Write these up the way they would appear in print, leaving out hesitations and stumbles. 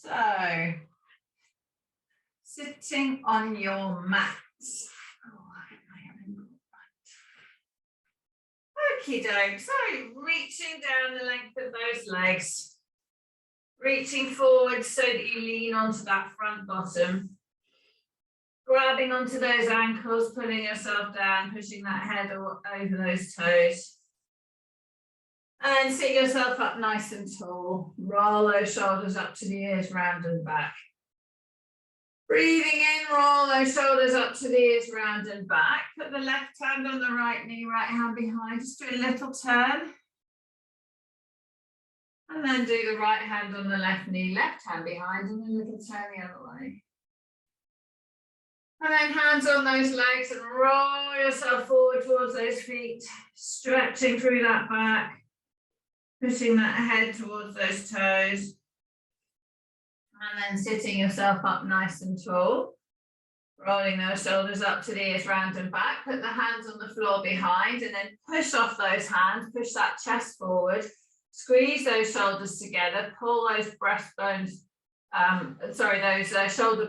So, sitting on your mats. Okie doke. So, reaching down the length of those legs, reaching forward so that you lean onto that front bottom, grabbing onto those ankles, pulling yourself down, pushing that head over those toes. And sit yourself up nice and tall. Roll those shoulders up to the ears, round and back. Breathing in, roll those shoulders up to the ears, round and back. Put the left hand on the right knee, right hand behind. Just do a little turn. And then do the right hand on the left knee, left hand behind, and then a little turn the other way. And then hands on those legs and roll yourself forward towards those feet, stretching through that back. Pushing that head towards those toes. And then sitting yourself up nice and tall. Rolling those shoulders up to the ears, round and back. Put the hands on the floor behind and then push off those hands. Push that chest forward. Squeeze those shoulders together. Pull those breastbones, those shoulder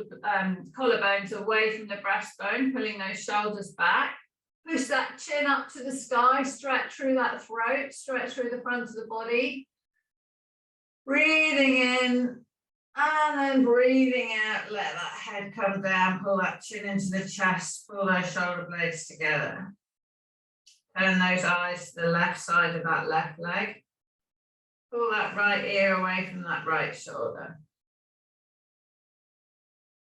collarbones away from the breastbone. Pulling those shoulders back. Push that chin up to the sky, stretch through that throat, stretch through the front of the body. Breathing in and then breathing out, let that head come down, pull that chin into the chest, pull those shoulder blades together. Turn those eyes to the left side of that left leg. Pull that right ear away from that right shoulder.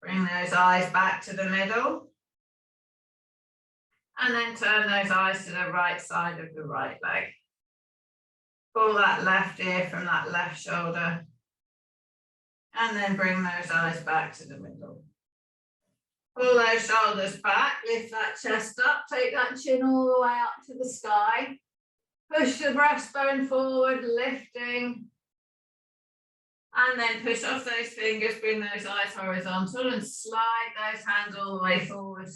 Bring those eyes back to the middle. And then turn those eyes to the right side of the right leg. Pull that left ear from that left shoulder. And then bring those eyes back to the middle. Pull those shoulders back, lift that chest up, take that chin all the way up to the sky. Push the breastbone forward, lifting. And then push off those fingers, bring those eyes horizontal and slide those hands all the way forward.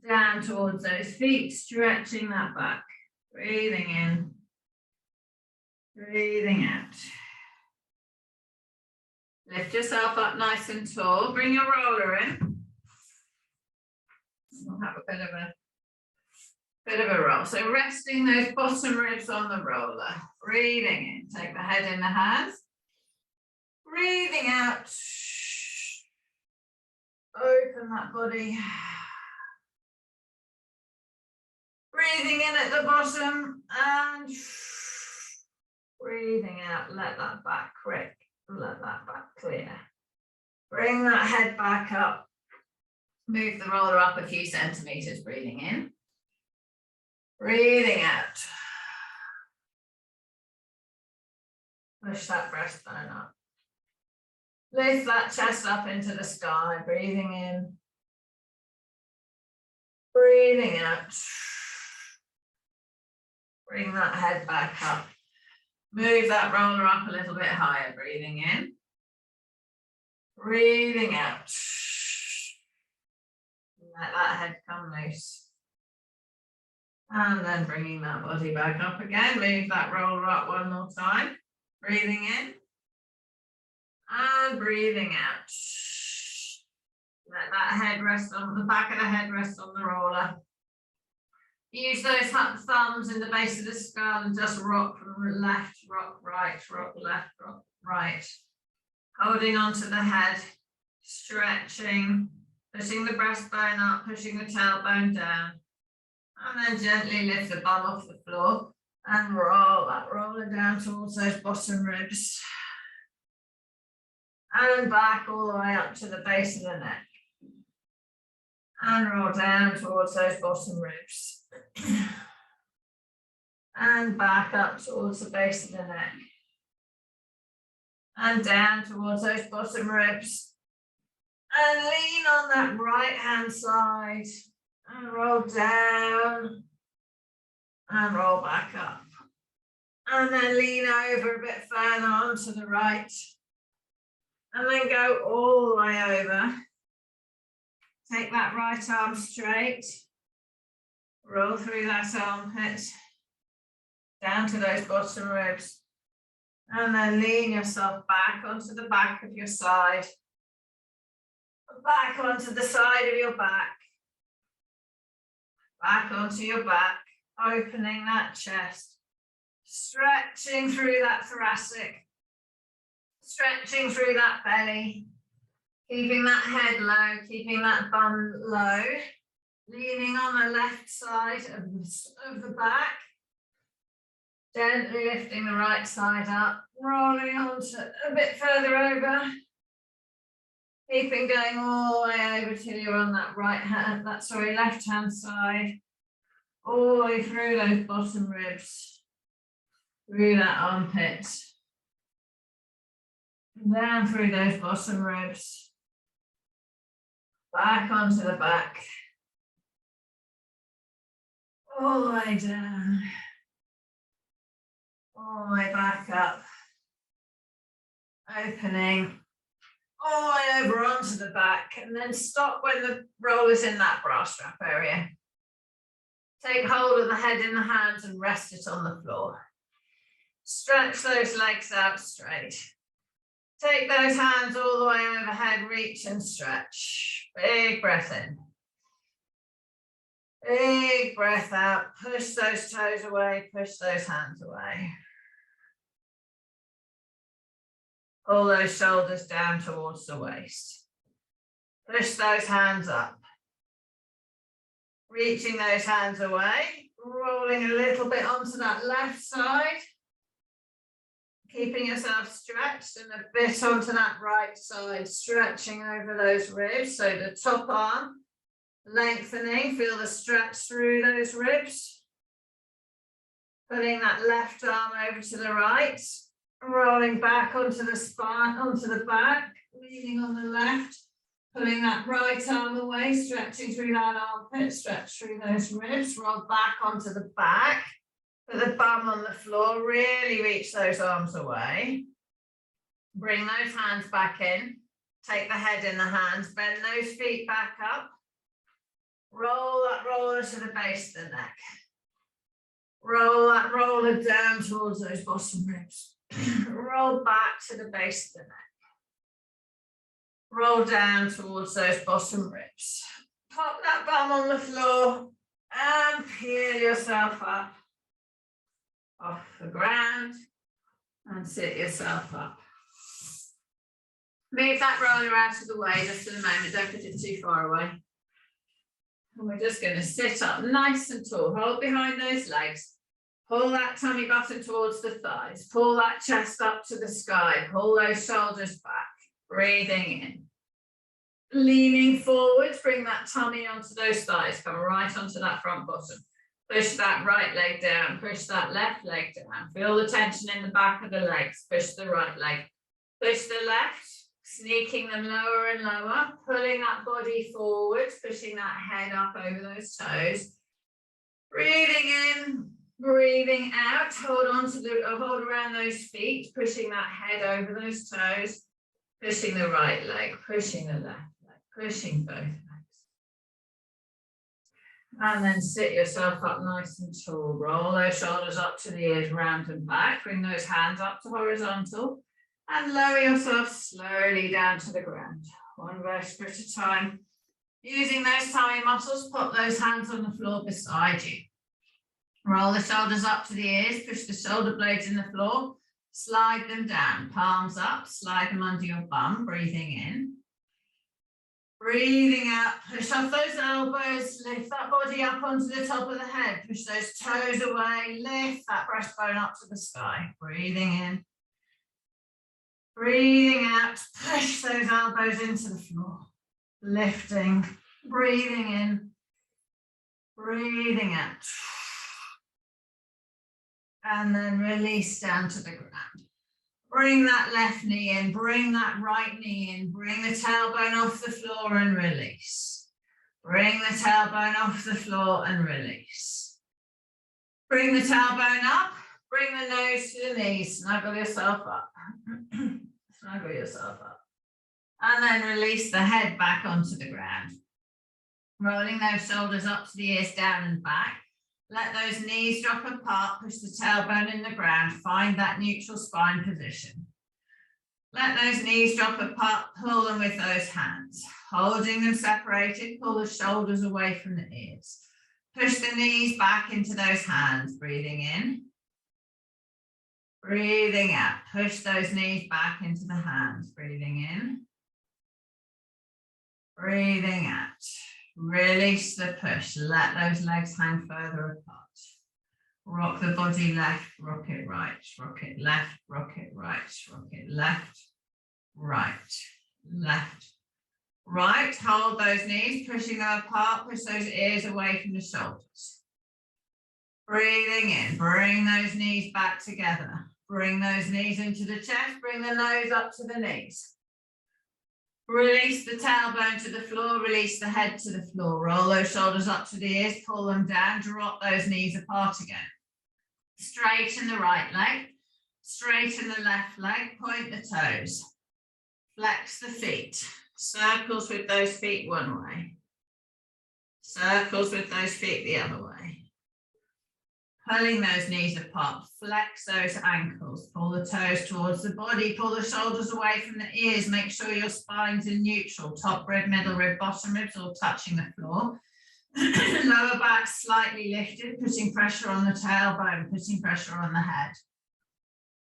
Down towards those feet, stretching that back. Breathing in, breathing out. Lift yourself up nice and tall. Bring your roller in. We'll have a bit of a roll. So resting those bottom ribs on the roller. Breathing in. Take the head in the hands. Breathing out. Open that body. Breathing in at the bottom and breathing out. Let that back crack. Let that back clear. Bring that head back up. Move the roller up a few centimeters. Breathing in. Breathing out. Push that breastbone up. Lift that chest up into the sky. Breathing in. Breathing out. Bring that head back up. Move that roller up a little bit higher. Breathing in. Breathing out. Let that head come loose. And then bringing that body back up again. Move that roller up one more time. Breathing in. And breathing out. Let that head rest on the back of the head, rest on the roller. Use those thumbs in the base of the skull and just rock from left, rock right, rock left, rock right. Holding onto the head, stretching, pushing the breastbone up, pushing the tailbone down. And then gently lift the bum off the floor and roll that roller down towards those bottom ribs. And back all the way up to the base of the neck. And roll down towards those bottom ribs. And back up towards the base of the neck. And down towards those bottom ribs. And lean on that right hand side. And roll down. And roll back up. And then lean over a bit further onto the right. And then go all the way over. Take that right arm straight. Roll through that armpit. Down to those bottom ribs. And then lean yourself back onto the back of your side. Back onto the side of your back. Back onto your back, opening that chest. Stretching through that thoracic. Stretching through that belly. Keeping that head low, keeping that bum low. Leaning on the left side of the back. Gently lifting the right side up, rolling onto a bit further over. Keeping going all the way over till you're on that left hand side. All the way through those bottom ribs. Through that armpit. Down through those bottom ribs. Back onto the back. All the way down. All the way back up. Opening. All the way over onto the back. And then stop when the roll is in that bra strap area. Take hold of the head in the hands and rest it on the floor. Stretch those legs out straight. Take those hands all the way overhead, reach and stretch. Big breath in. Big breath out. Push those toes away, push those hands away. Pull those shoulders down towards the waist. Push those hands up. Reaching those hands away, rolling a little bit onto that left side. Keeping yourself stretched and a bit onto that right side, stretching over those ribs. So the top arm lengthening, feel the stretch through those ribs. Putting that left arm over to the right, rolling back onto the spine, onto the back, leaning on the left, pulling that right arm away, stretching through that armpit, stretch through those ribs, roll back onto the back. Put the bum on the floor, really reach those arms away. Bring those hands back in. Take the head in the hands, bend those feet back up. Roll that roller to the base of the neck. Roll that roller down towards those bottom ribs. Roll back to the base of the neck. Roll down towards those bottom ribs. Pop that bum on the floor and peel yourself up off the ground and sit yourself up. Move that roller out of the way just for the moment, don't put it too far away. And we're just going to sit up nice and tall, hold behind those legs, pull that tummy button towards the thighs, pull that chest up to the sky, pull those shoulders back, breathing in. Leaning forwards, bring that tummy onto those thighs, come right onto that front bottom. Push that right leg down, push that left leg down. Feel the tension in the back of the legs. Push the right leg. Push the left, sneaking them lower and lower. Pulling that body forward, pushing that head up over those toes. Breathing in, breathing out. Hold around those feet, pushing that head over those toes. Pushing the right leg, pushing the left leg, pushing both legs. And then sit yourself up nice and tall. Roll those shoulders up to the ears, round and back. Bring those hands up to horizontal and lower yourself slowly down to the ground. One vertebra at a time. Using those tummy muscles, put those hands on the floor beside you. Roll the shoulders up to the ears, push the shoulder blades in the floor, slide them down, palms up, slide them under your bum, breathing in. Breathing out, push off those elbows, lift that body up onto the top of the head, push those toes away, lift that breastbone up to the sky. Breathing in. Breathing out, push those elbows into the floor. Lifting, breathing in, breathing out. And then release down to the ground. Bring that left knee in, bring that right knee in, bring the tailbone off the floor and release. Bring the tailbone off the floor and release. Bring the tailbone up, bring the nose to the knees, snuggle yourself up. Snuggle yourself up. And then release the head back onto the ground. Rolling those shoulders up to the ears, down and back. Let those knees drop apart, push the tailbone in the ground, find that neutral spine position. Let those knees drop apart, pull them with those hands. Holding them separated, pull the shoulders away from the ears. Push the knees back into those hands, breathing in. Breathing out, push those knees back into the hands, breathing in. Breathing out, release the push, let those legs hang further apart. Rock the body left, rock it right, rock it left, rock it right, rock it left, right, left, right. Hold those knees, pushing them apart, push those ears away from the shoulders. Breathing in, bring those knees back together. Bring those knees into the chest, bring the nose up to the knees. Release the tailbone to the floor, release the head to the floor. Roll those shoulders up to the ears, pull them down, drop those knees apart again. Straighten the right leg, straighten the left leg, point the toes. Flex the feet. Circles with those feet one way. Circles with those feet the other way. Pulling those knees apart, flex those ankles, pull the toes towards the body, pull the shoulders away from the ears, make sure your spine's in neutral, top rib, middle rib, bottom ribs all touching the floor. Lower back slightly lifted, putting pressure on the tailbone, putting pressure on the head.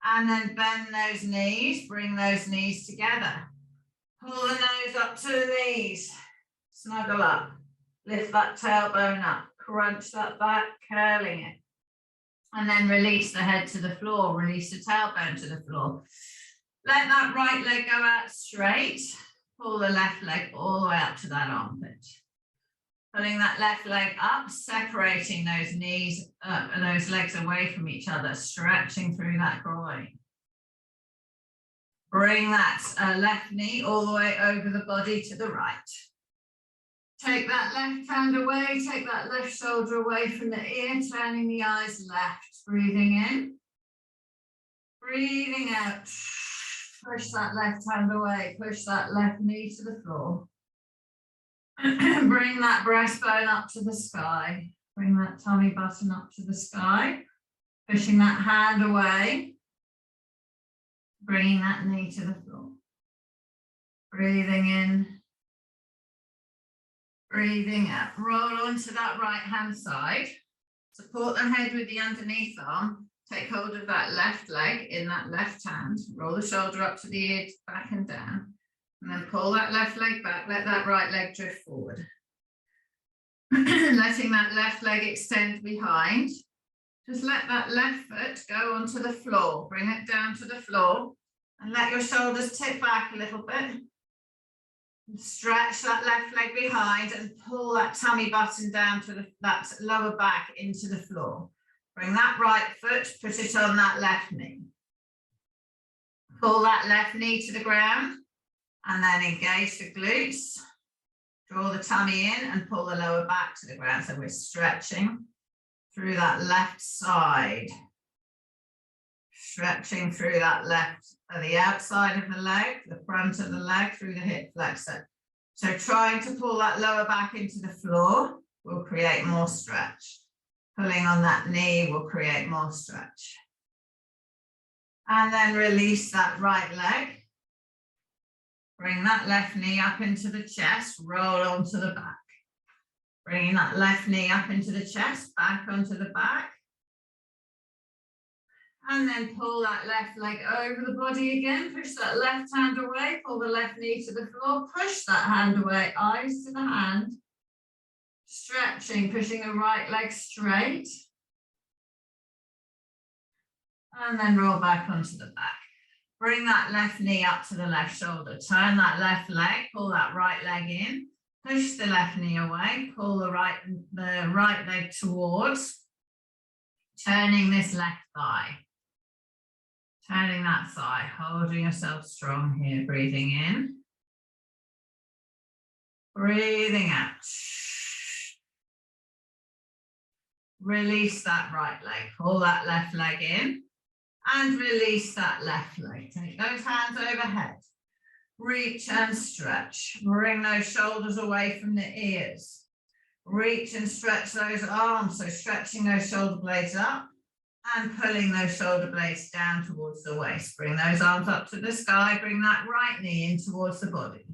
And then bend those knees, bring those knees together. Pull the nose up to the knees, snuggle up, lift that tailbone up, crunch that back, curling it. And then release the head to the floor, release the tailbone to the floor. Let that right leg go out straight. Pull the left leg all the way up to that armpit. Pulling that left leg up, separating those knees and those legs away from each other, stretching through that groin. Bring that left knee all the way over the body to the right. Take that left hand away, take that left shoulder away from the ear, turning the eyes left. Breathing in, breathing out. Push that left hand away, push that left knee to the floor. Bring that breastbone up to the sky. Bring that tummy button up to the sky. Pushing that hand away. Bringing that knee to the floor. Breathing in. Breathing out, roll onto that right hand side, support the head with the underneath arm, take hold of that left leg in that left hand, roll the shoulder up to the ear, back and down, and then pull that left leg back, let that right leg drift forward. Letting that left leg extend behind, just let that left foot go onto the floor, bring it down to the floor, and let your shoulders tip back a little bit. Stretch that left leg behind and pull that tummy button down to that lower back into the floor. Bring that right foot, put it on that left knee. Pull that left knee to the ground and then engage the glutes. Draw the tummy in and pull the lower back to the ground. So we're stretching through that left side. Stretching through that left, the outside of the leg, the front of the leg, through the hip flexor. So trying to pull that lower back into the floor will create more stretch. Pulling on that knee will create more stretch. And then release that right leg. Bring that left knee up into the chest, roll onto the back. Bringing that left knee up into the chest, back onto the back. And then pull that left leg over the body again, push that left hand away, pull the left knee to the floor, push that hand away, eyes to the hand. Stretching, pushing the right leg straight. And then roll back onto the back. Bring that left knee up to the left shoulder, turn that left leg, pull that right leg in, push the left knee away, pull the right leg towards, turning this left thigh. Turning that thigh, holding yourself strong here, breathing in. Breathing out. Release that right leg, pull that left leg in and release that left leg. Take those hands overhead. Reach and stretch. Bring those shoulders away from the ears. Reach and stretch those arms, so stretching those shoulder blades up and pulling those shoulder blades down towards the waist. Bring those arms up to the sky, bring that right knee in towards the body.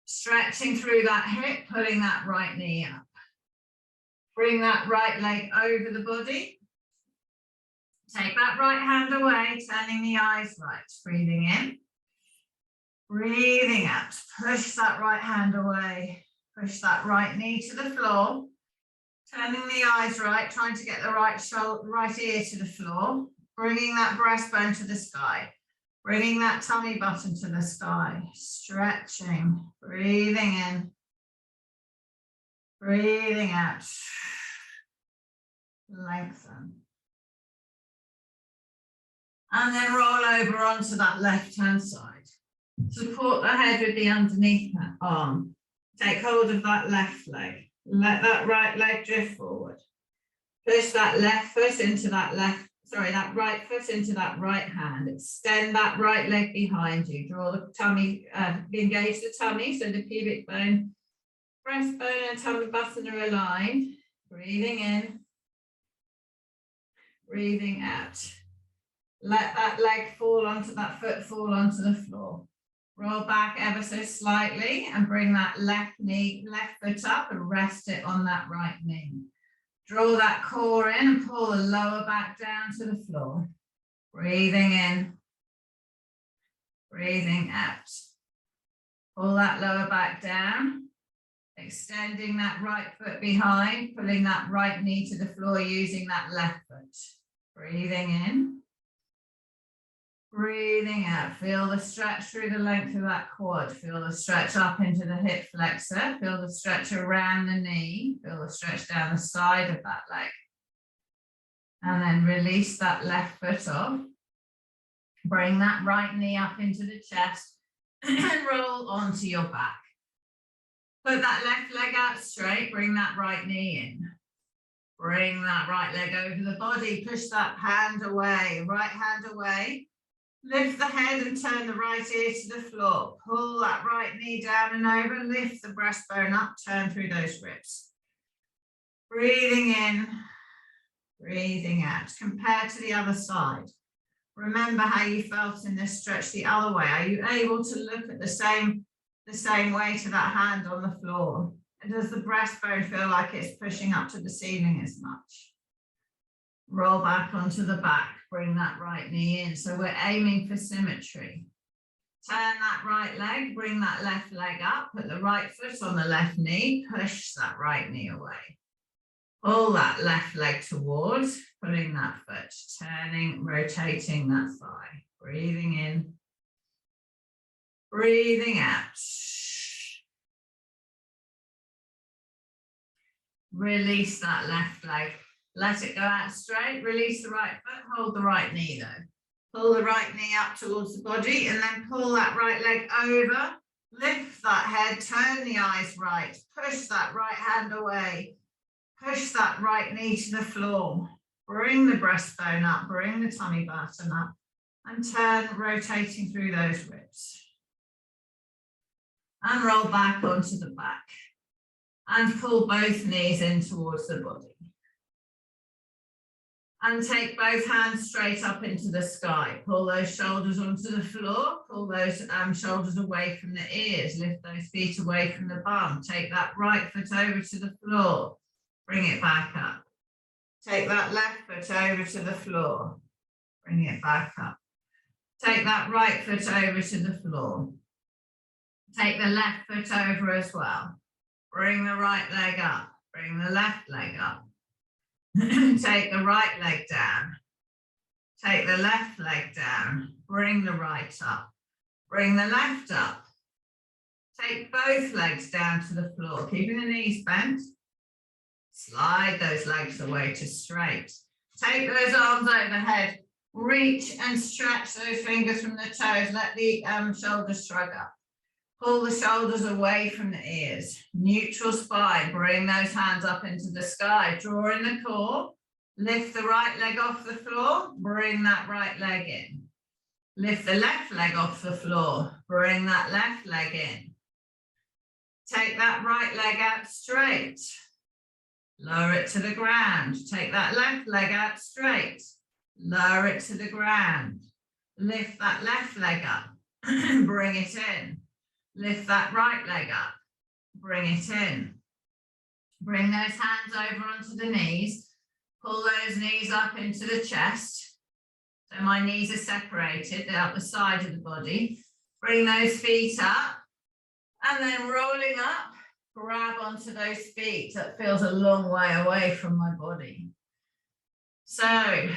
Stretching through that hip, pulling that right knee up. Bring that right leg over the body. Take that right hand away, turning the eyes right. Breathing in. Breathing out. Push that right hand away. Push that right knee to the floor. Turning the eyes right, trying to get the right ear to the floor. Bringing that breastbone to the sky. Bringing that tummy button to the sky. Stretching. Breathing in. Breathing out. Lengthen. And then roll over onto that left-hand side. Support the head with the underneath arm. Take hold of that left leg. Let that right leg drift forward. Push that left foot into that that right foot into that right hand. Extend that right leg behind you. Draw the tummy, engage the tummy so the pubic bone, breastbone and tummy button are aligned. Breathing in. Breathing out. Let that leg fall onto that foot, fall onto the floor. Roll back ever so slightly and bring that left foot up and rest it on that right knee. Draw that core in and pull the lower back down to the floor. Breathing in. Breathing out. Pull that lower back down. Extending that right foot behind, pulling that right knee to the floor using that left foot. Breathing in. Breathing out. Feel the stretch through the length of that quad. Feel the stretch up into the hip flexor. Feel the stretch around the knee. Feel the stretch down the side of that leg. And then release that left foot off. Bring that right knee up into the chest and roll onto your back. Put that left leg out straight. Bring that right knee in. Bring that right leg over the body. Push that hand away. Right hand away. Lift the head and turn the right ear to the floor. Pull that right knee down and over. Lift the breastbone up. Turn through those ribs. Breathing in. Breathing out. Compare to the other side. Remember how you felt in this stretch the other way. Are you able to look at the same weight of that hand on the floor? And does the breastbone feel like it's pushing up to the ceiling as much? Roll back onto the back. Bring that right knee in. So we're aiming for symmetry. Turn that right leg. Bring that left leg up. Put the right foot on the left knee. Push that right knee away. Pull that left leg towards. Pulling that foot. Turning, rotating that thigh. Breathing in. Breathing out. Release that left leg. Let it go out straight. Release the right foot. Hold the right knee though. Pull the right knee up towards the body and then pull that right leg over. Lift that head. Turn the eyes right. Push that right hand away. Push that right knee to the floor. Bring the breastbone up. Bring the tummy button up. And turn, rotating through those ribs. And roll back onto the back. And pull both knees in towards the body. And take both hands straight up into the sky. Pull those shoulders onto the floor. Pull those shoulders away from the ears. Lift those feet away from the bum. Take that right foot over to the floor. Bring it back up. Take that left foot over to the floor. Bring it back up. Take that right foot over to the floor. Take the left foot over as well. Bring the right leg up. Bring the left leg up. Take the right leg down. Take the left leg down. Bring the right up. Bring the left up. Take both legs down to the floor, keeping the knees bent. Slide those legs away to straight. Take those arms overhead. Reach and stretch those fingers from the toes. Let the shoulders shrug up. Pull the shoulders away from the ears. Neutral spine. Bring those hands up into the sky. Draw in the core. Lift the right leg off the floor. Bring that right leg in. Lift the left leg off the floor. Bring that left leg in. Take that right leg out straight. Lower it to the ground. Take that left leg out straight. Lower it to the ground. Lift that left leg up. Bring it in. Lift that right leg up. Bring it in. Bring those hands over onto the knees. Pull those knees up into the chest. So my knees are separated, they're up the side of the body. Bring those feet up. And then rolling up, grab onto those feet. That feels a long way away from my body. So,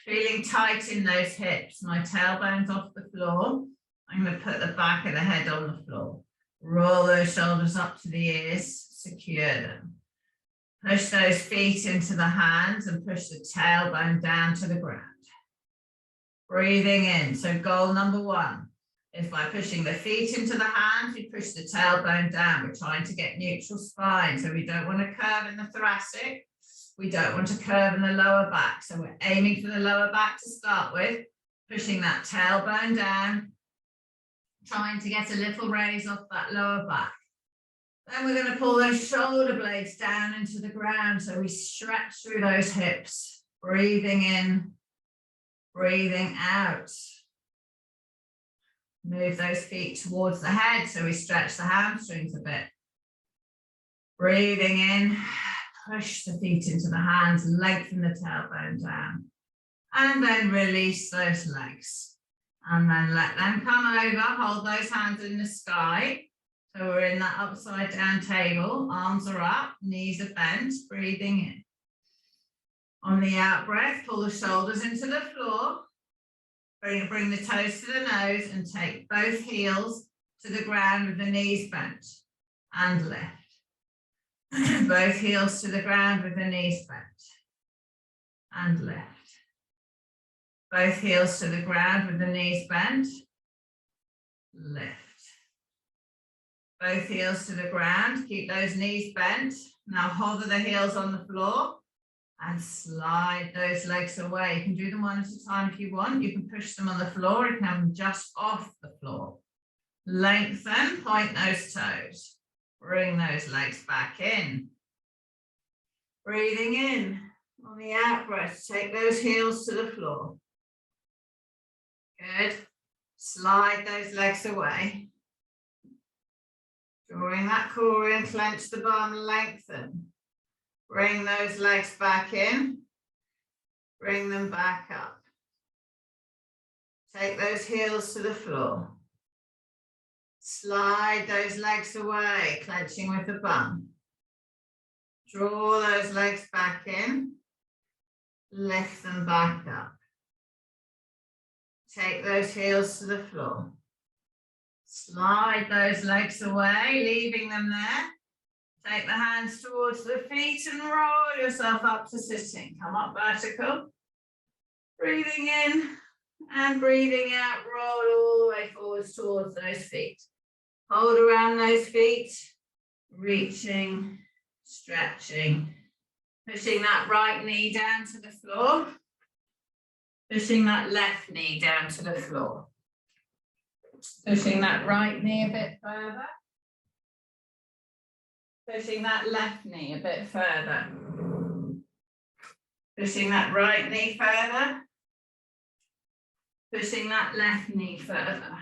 feeling tight in those hips. My tailbone's off the floor. I'm going to put the back of the head on the floor. Roll those shoulders up to the ears, secure them. Push those feet into the hands and push the tailbone down to the ground. Breathing in. So goal number 1 is by pushing the feet into the hands, we push the tailbone down. We're trying to get neutral spine. So we don't want to curve in the thoracic. We don't want to curve in the lower back. So we're aiming for the lower back to start with, pushing that tailbone down, trying to get a little raise off that lower back. Then we're going to pull those shoulder blades down into the ground. So we stretch through those hips, breathing in, breathing out. Move those feet towards the head. So we stretch the hamstrings a bit. Breathing in, push the feet into the hands, lengthen the tailbone down. And then release those legs. And then let them come over, hold those hands in the sky. So we're in that upside down table, arms are up, knees are bent, breathing in. On the out breath, pull the shoulders into the floor. Bring the toes to the nose and take both heels to the ground with the knees bent and lift. Both heels to the ground with the knees bent and lift. Both heels to the ground with the knees bent, lift. Both heels to the ground, keep those knees bent. Now hover the heels on the floor and slide those legs away. You can do them one at a time if you want. You can push them on the floor, you can have them just off the floor. Lengthen, point those toes. Bring those legs back in. Breathing in. On the out breath, take those heels to the floor. Good. Slide those legs away. Drawing that core in, clench the bum, lengthen. Bring those legs back in. Bring them back up. Take those heels to the floor. Slide those legs away, clenching with the bum. Draw those legs back in. Lift them back up. Take those heels to the floor. Slide those legs away, leaving them there. Take the hands towards the feet and roll yourself up to sitting. Come up vertical. Breathing in and breathing out. Roll all the way forwards towards those feet. Hold around those feet. Reaching, stretching. Pushing that right knee down to the floor. Pushing that left knee down to the floor. Pushing that right knee a bit further. Pushing that left knee a bit further. Pushing that right knee further. Pushing that left knee further.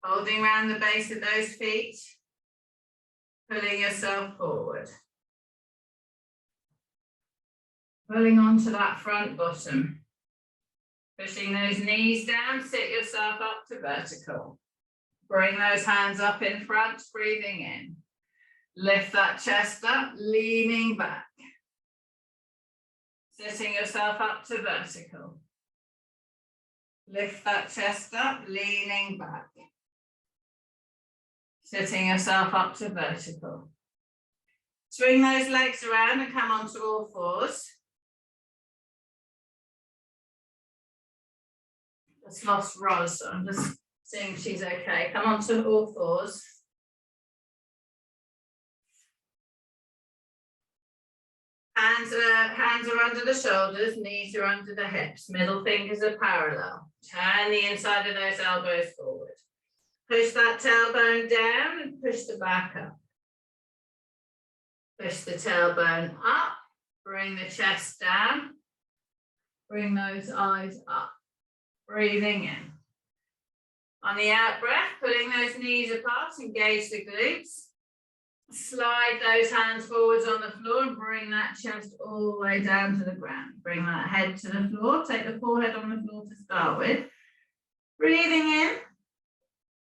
Holding around the base of those feet. Pulling yourself forward. Pulling onto that front bottom. Pushing those knees down, sit yourself up to vertical. Bring those hands up in front, breathing in. Lift that chest up, leaning back. Sitting yourself up to vertical. Lift that chest up, leaning back. Sitting yourself up to vertical. Swing those legs around and come onto all fours. Just lost Roz, so I'm just seeing if she's okay. Come onto all fours. Hands are under the shoulders, knees are under the hips, middle fingers are parallel. Turn the inside of those elbows forward. Push that tailbone down and push the back up. Push the tailbone up, bring the chest down, bring those eyes up, breathing in. On the out breath, pulling those knees apart, engage the glutes. Slide those hands forwards on the floor and bring that chest all the way down to the ground. Bring that head to the floor, take the forehead on the floor to start with. Breathing in.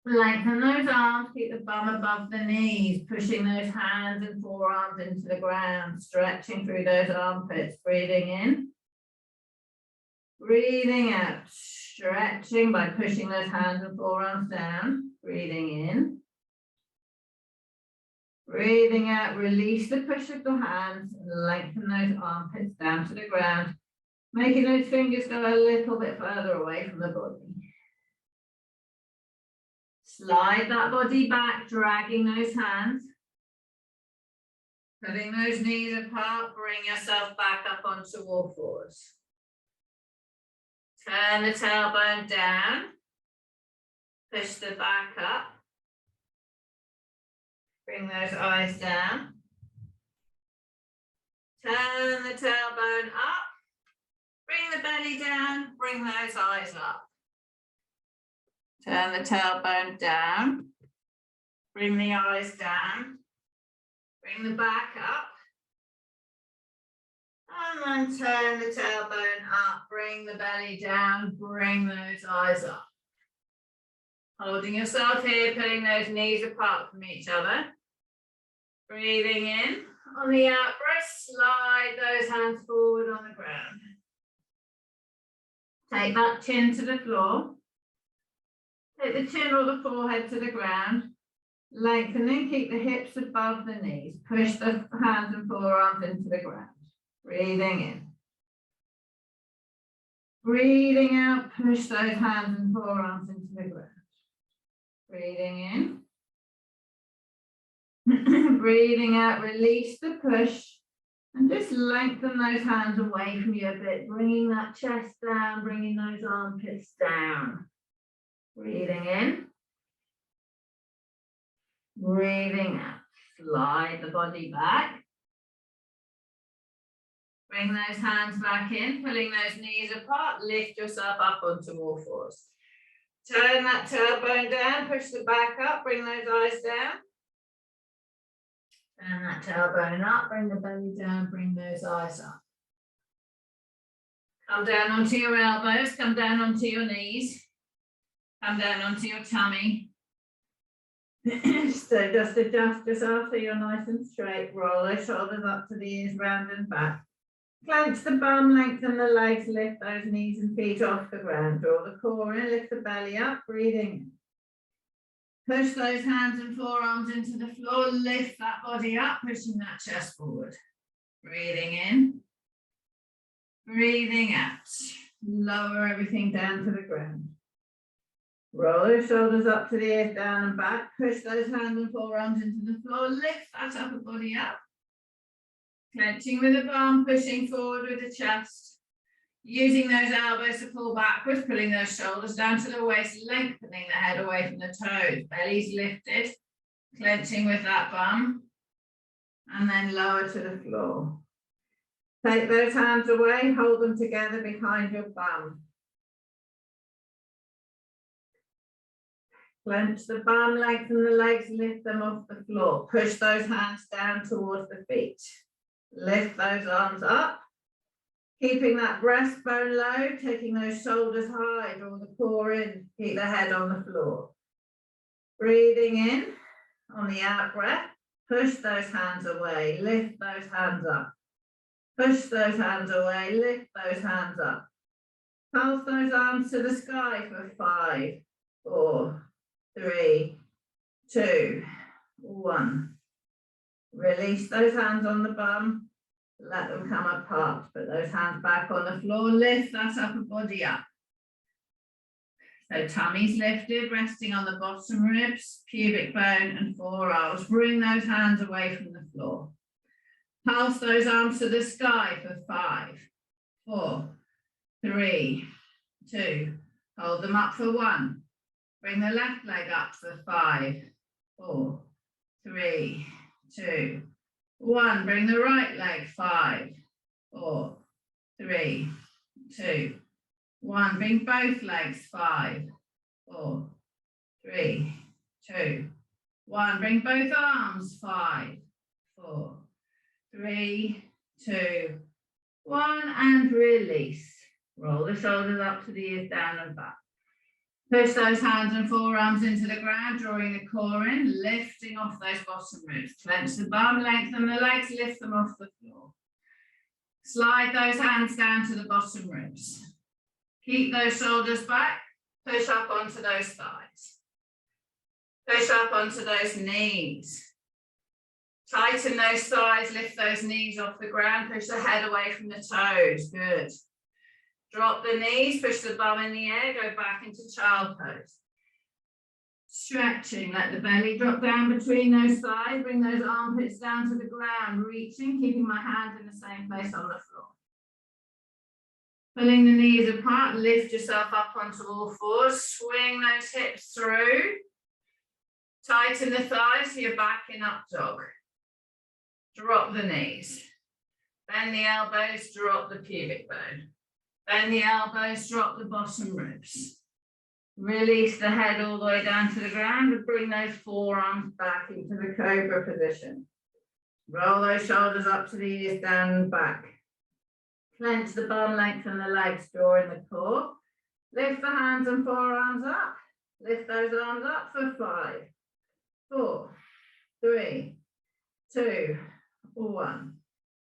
Lengthen those arms, keep the bum above the knees, pushing those hands and forearms into the ground, stretching through those armpits, breathing in. Breathing out, stretching by pushing those hands and forearms down, breathing in. Breathing out, release the push of the hands and lengthen those armpits down to the ground, making those fingers go a little bit further away from the body. Slide that body back, dragging those hands. Putting those knees apart, bring yourself back up onto all fours. Turn the tailbone down. Push the back up. Bring those eyes down. Turn the tailbone up. Bring the belly down. Bring those eyes up. Turn the tailbone down. Bring the eyes down. Bring the back up. And then turn the tailbone up. Bring the belly down. Bring those eyes up. Holding yourself here, putting those knees apart from each other. Breathing in. On the out breath, slide those hands forward on the ground. Take that chin to the floor. Take the chin or the forehead to the ground. Lengthening, keep the hips above the knees. Push the hands and forearms into the ground. Breathing in. Breathing out, push those hands and forearms into the ground. Breathing in. Breathing out, release the push. And just lengthen those hands away from you a bit, bringing that chest down, bringing those armpits down. Breathing in. Breathing out. Slide the body back. Bring those hands back in, pulling those knees apart, lift yourself up onto all fours. Turn that tailbone down, push the back up, bring those eyes down. Turn that tailbone up, bring the belly down, bring those eyes up. Come down onto your elbows, come down onto your knees, come down onto your tummy. So just adjust yourself so you're nice and straight. Roll those shoulders up to the ears, round and back. Clench the bum, lengthen the legs, lift those knees and feet off the ground. Draw the core in, lift the belly up, breathing in. Push those hands and forearms into the floor, lift that body up, pushing that chest forward. Breathing in. Breathing out. Lower everything down to the ground. Roll those shoulders up to the ears, down and back. Push those hands and forearms into the floor, lift that upper body up. Clenching with the palm, pushing forward with the chest. Using those elbows to pull backwards, pulling those shoulders down to the waist, lengthening the head away from the toes. Belly's lifted, clenching with that bum, and then lower to the floor. Take those hands away, hold them together behind your bum. Clench the bum, lengthen the legs, lift them off the floor. Push those hands down towards the feet. Lift those arms up, keeping that breastbone low, taking those shoulders high, draw the core in, keep the head on the floor. Breathing in, on the out breath, push those hands away, lift those hands up. Push those hands away, lift those hands up. Pulse those arms to the sky for 5, 4, 3, 2, 1. Release those hands on the bum, let them come apart. Put those hands back on the floor, lift that upper body up. So tummy's lifted, resting on the bottom ribs, pubic bone and forearms. Bring those hands away from the floor. Pulse those arms to the sky for 5, 4, 3, 2. Hold them up for 1, Bring the left leg up for 5, 4, 3, 2, 1. Bring the right leg, 5, 4, 3, 2, 1. Bring both legs, 5, 4, 3, 2, 1. Bring both arms, 5, 4, 3, 2, 1. And release. Roll the shoulders up to the ears, down and back. Push those hands and forearms into the ground, drawing the core in, lifting off those bottom ribs. Clench the bum, lengthen the legs, lift them off the floor. Slide those hands down to the bottom ribs. Keep those shoulders back, push up onto those thighs. Push up onto those knees. Tighten those thighs, lift those knees off the ground, push the head away from the toes, good. Drop the knees, push the bum in the air, go back into child pose. Stretching, let the belly drop down between those thighs, bring those armpits down to the ground, reaching, keeping my hands in the same place on the floor. Pulling the knees apart, lift yourself up onto all fours, swing those hips through. Tighten the thighs so you're back in up dog. Drop the knees. Bend the elbows, drop the pubic bone. Bend the elbows, drop the bottom ribs. Release the head all the way down to the ground and bring those forearms back into the cobra position. Roll those shoulders up to the ears, down and back. Clench the bum, lengthen the legs, draw in the core. Lift the hands and forearms up. Lift those arms up for 5, 4, 3, 2, 1.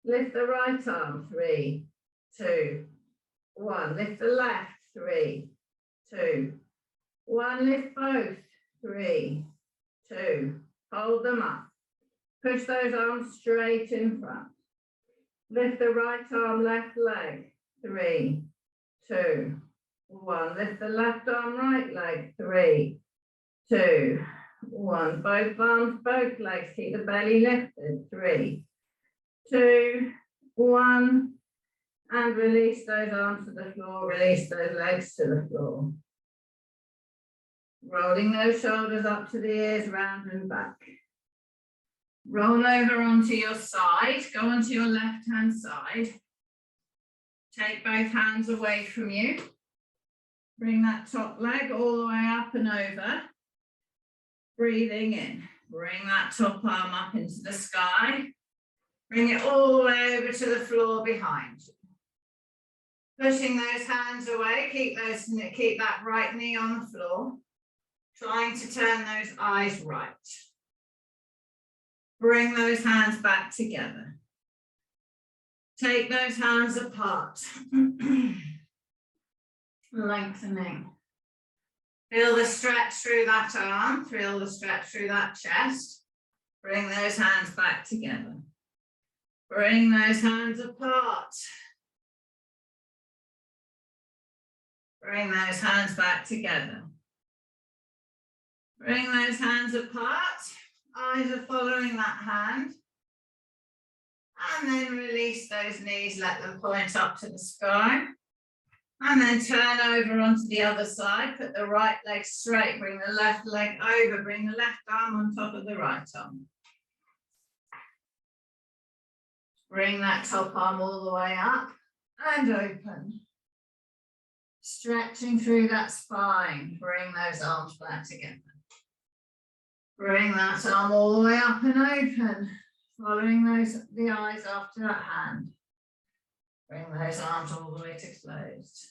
Lift the right arm, 3, 2, 1. Lift the left, 3, 2, 1. Lift both, 3, 2. Hold them up. Push those arms straight in front. Lift the right arm, left leg, 3, 2, 1. Lift the left arm, right leg, 3, 2, 1. Both arms, both legs, keep the belly lifted, 3, 2, 1. And release those arms to the floor, release those legs to the floor. Rolling those shoulders up to the ears, round and back. Roll over onto your side, go onto your left-hand side. Take both hands away from you. Bring that top leg all the way up and over. Breathing in. Bring that top arm up into the sky. Bring it all the way over to the floor behind you. Pushing those hands away, keep that right knee on the floor. Trying to turn those eyes right. Bring those hands back together. Take those hands apart. Lengthening. Feel the stretch through that arm, feel the stretch through that chest. Bring those hands back together. Bring those hands apart. Bring those hands back together. Bring those hands apart. Eyes are following that hand. And then release those knees, let them point up to the sky. And then turn over onto the other side. Put the right leg straight. Bring the left leg over. Bring the left arm on top of the right arm. Bring that top arm all the way up and open. Stretching through that spine. Bring those arms back together. Bring that arm all the way up and open. Following the eyes after that hand. Bring those arms all the way to closed.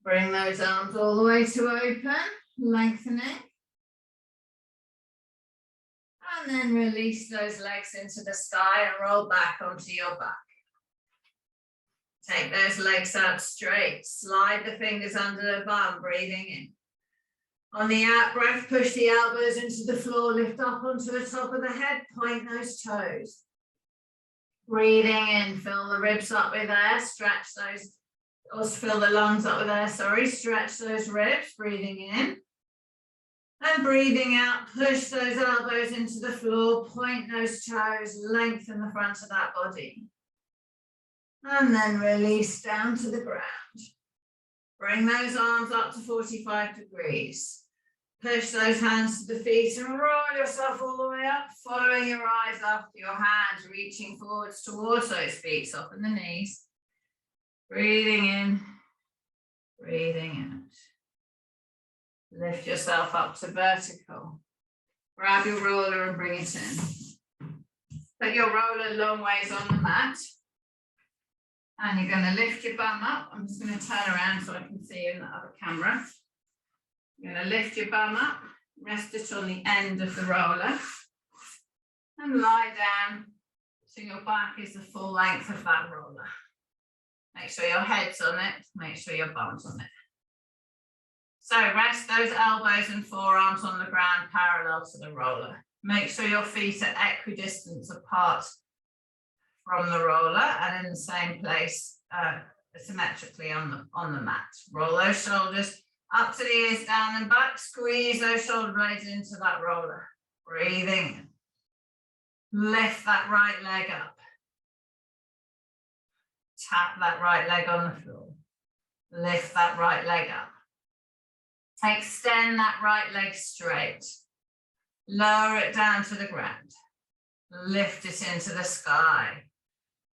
Bring those arms all the way to open, lengthening. And then release those legs into the sky and roll back onto your back. Take those legs out straight. Slide the fingers under the bum, breathing in. On the out breath, push the elbows into the floor, lift up onto the top of the head, point those toes. Breathing in, fill the ribs up with air, stretch those, or fill the lungs up with air, stretch those ribs, breathing in. And breathing out, push those elbows into the floor, point those toes, lengthen the front of that body. And then release down to the ground. Bring those arms up to 45 degrees. Push those hands to the feet and roll yourself all the way up, following your eyes after your hands, reaching forwards towards those feet, soften the knees. Breathing in, breathing out. Lift yourself up to vertical. Grab your roller and bring it in. Put your roller long ways on the mat. And you're going to lift your bum up. I'm just going to turn around so I can see you in the other camera. You're going to lift your bum up, rest it on the end of the roller, and lie down so your back is the full length of that roller. Make sure your head's on it, make sure your bum's on it. So rest those elbows and forearms on the ground parallel to the roller. Make sure your feet are equidistant apart from the roller and in the same place symmetrically on the mat. Roll those shoulders up to the ears, down and back. Squeeze those shoulder blades into that roller. Breathing. Lift that right leg up. Tap that right leg on the floor. Lift that right leg up. Extend that right leg straight. Lower it down to the ground. Lift it into the sky.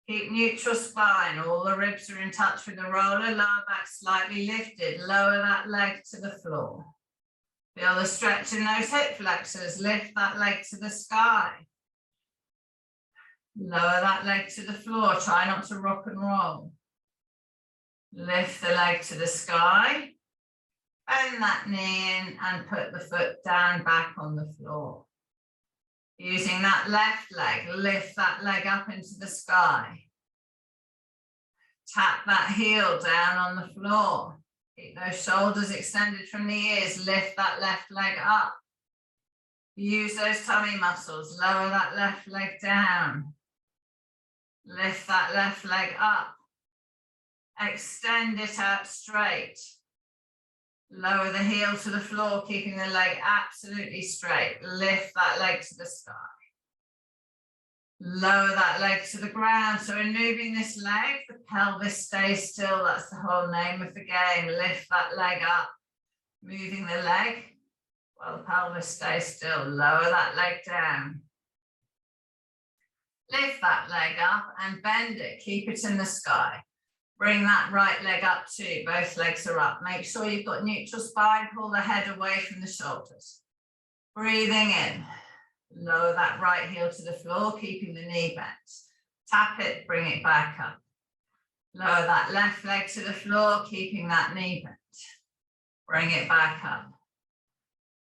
Keep neutral spine. All the ribs are in touch with the roller. Lower back slightly lifted. Lower that leg to the floor. Feel the stretch in those hip flexors. Lift that leg to the sky. Lower that leg to the floor. Try not to rock and roll. Lift the leg to the sky. Bend that knee in and put the foot down back on the floor. Using that left leg, lift that leg up into the sky. Tap that heel down on the floor. Keep those shoulders extended from the ears. Lift that left leg up. Use those tummy muscles. Lower that left leg down. Lift that left leg up. Extend it out straight. Lower the heel to the floor, keeping the leg absolutely straight. Lift that leg to the sky. Lower that leg to the ground. So in moving this leg, the pelvis stays still. That's the whole name of the game. Lift that leg up. Moving the leg while the pelvis stays still. Lower that leg down. Lift that leg up and bend it. Keep it in the sky. Bring that right leg up too. Both legs are up. Make sure you've got neutral spine. Pull the head away from the shoulders. Breathing in. Lower that right heel to the floor, keeping the knee bent. Tap it, bring it back up. Lower that left leg to the floor, keeping that knee bent. Bring it back up.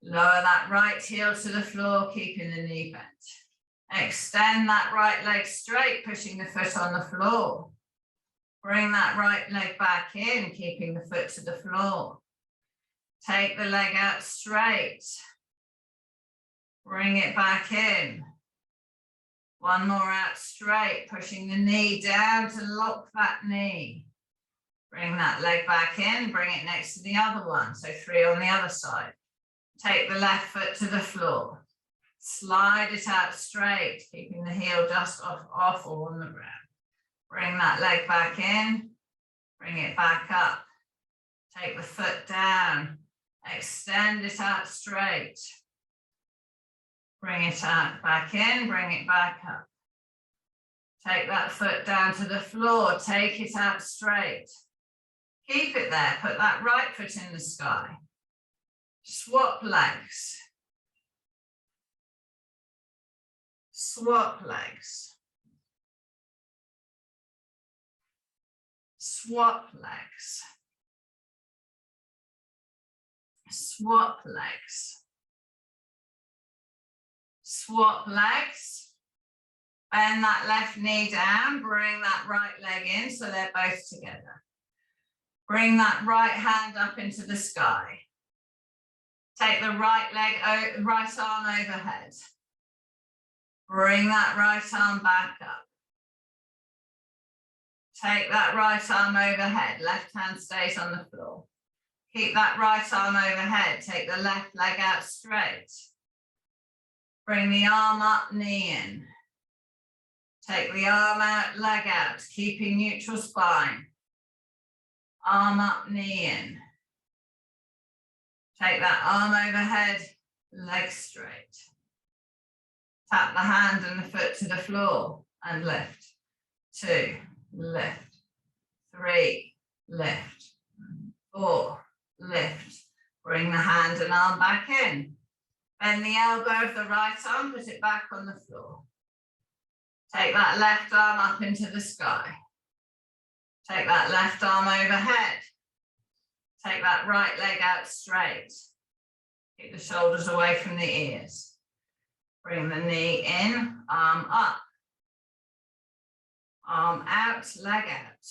Lower that right heel to the floor, keeping the knee bent. Extend that right leg straight, pushing the foot on the floor. Bring that right leg back in, keeping the foot to the floor. Take the leg out straight. Bring it back in. One more out straight, pushing the knee down to lock that knee. Bring that leg back in, bring it next to the other one. So 3 on the other side. Take the left foot to the floor. Slide it out straight, keeping the heel just off or on the ground. Bring that leg back in, bring it back up. Take the foot down, extend it out straight. Bring it out back in, bring it back up. Take that foot down to the floor, take it out straight. Keep it there, put that right foot in the sky. Swap legs. Swap legs. Swap legs. Swap legs. Swap legs. Bend that left knee down, bring that right leg in so they're both together. Bring that right hand up into the sky. Take the right arm overhead. Bring that right arm back up. Take that right arm overhead, left hand stays on the floor. Keep that right arm overhead, take the left leg out straight. Bring the arm up, knee in. Take the arm out, leg out, keeping neutral spine. Arm up, knee in. Take that arm overhead, legs straight. Tap the hand and the foot to the floor and lift. 2, lift. 3, lift. 4, lift. Bring the hand and arm back in. Bend the elbow of the right arm, put it back on the floor. Take that left arm up into the sky. Take that left arm overhead. Take that right leg out straight. Keep the shoulders away from the ears. Bring the knee in, arm up. Arm out, leg out.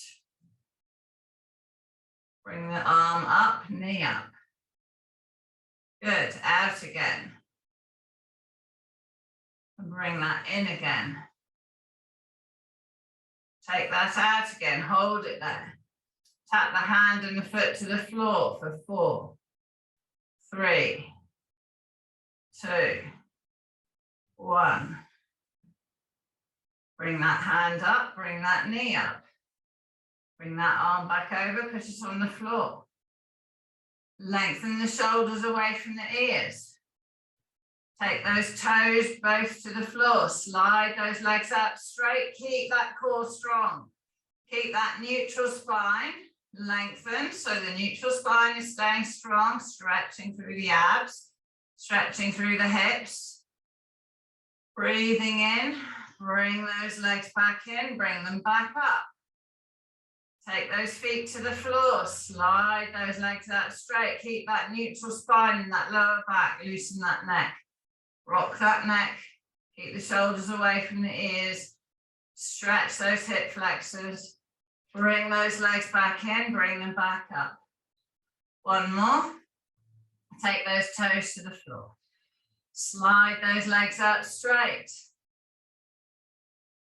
Bring the arm up, knee up. Good, out again. And bring that in again. Take that out again, hold it there. Tap the hand and the foot to the floor for 4, 3, 2, 1. Bring that hand up, bring that knee up. Bring that arm back over, put it on the floor. Lengthen the shoulders away from the ears. Take those toes both to the floor. Slide those legs out straight. Keep that core strong. Keep that neutral spine lengthened, so the neutral spine is staying strong, stretching through the abs, stretching through the hips. Breathing in, bring those legs back in, bring them back up. Take those feet to the floor, slide those legs out straight, keep that neutral spine in that lower back, loosen that neck. Rock that neck, keep the shoulders away from the ears, stretch those hip flexors, bring those legs back in, bring them back up. One more, take those toes to the floor. Slide those legs out straight.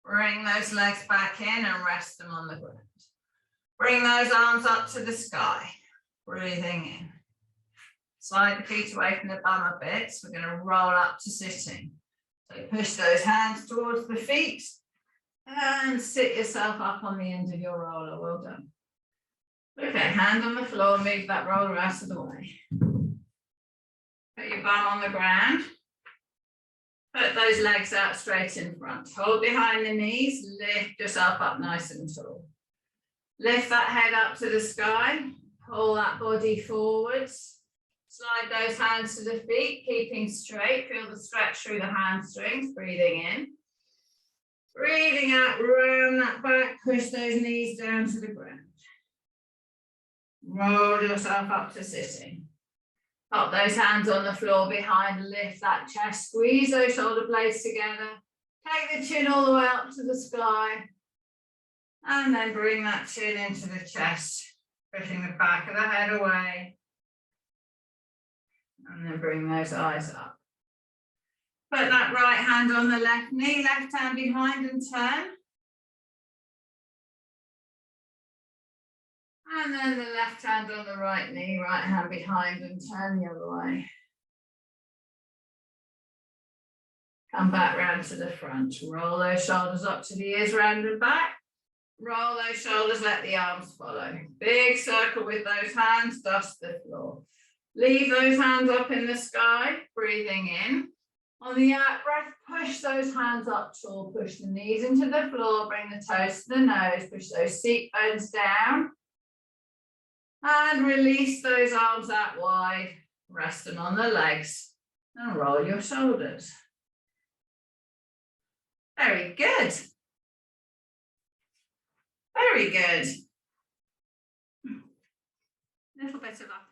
Bring those legs back in and rest them on the ground. Bring those arms up to the sky, breathing in. Slide the feet away from the bum a bit. So we're going to roll up to sitting. So push those hands towards the feet and sit yourself up on the end of your roller. Well done. Okay, hand on the floor, move that roller out of the way. Put your bum on the ground. Put those legs out straight in front. Hold behind the knees, lift yourself up nice and tall. Lift that head up to the sky, pull that body forwards. Slide those hands to the feet, keeping straight. Feel the stretch through the hamstrings, breathing in. Breathing out, round that back, push those knees down to the ground. Roll yourself up to sitting. Pop those hands on the floor behind, lift that chest, squeeze those shoulder blades together. Take the chin all the way up to the sky. And then bring that chin into the chest, pushing the back of the head away. And then bring those eyes up. Put that right hand on the left knee, left hand behind and turn. And then the left hand on the right knee, right hand behind and turn the other way. Come back round to the front. Roll those shoulders up to the ears, round and back. Roll those shoulders, let the arms follow. Big circle with those hands, dust the floor. Leave those hands up in the sky, breathing in. On the out breath, push those hands up tall, push the knees into the floor, bring the toes to the nose, push those seat bones down. And release those arms out wide, rest them on the legs, and roll your shoulders. Very good. Very good. Little bit of a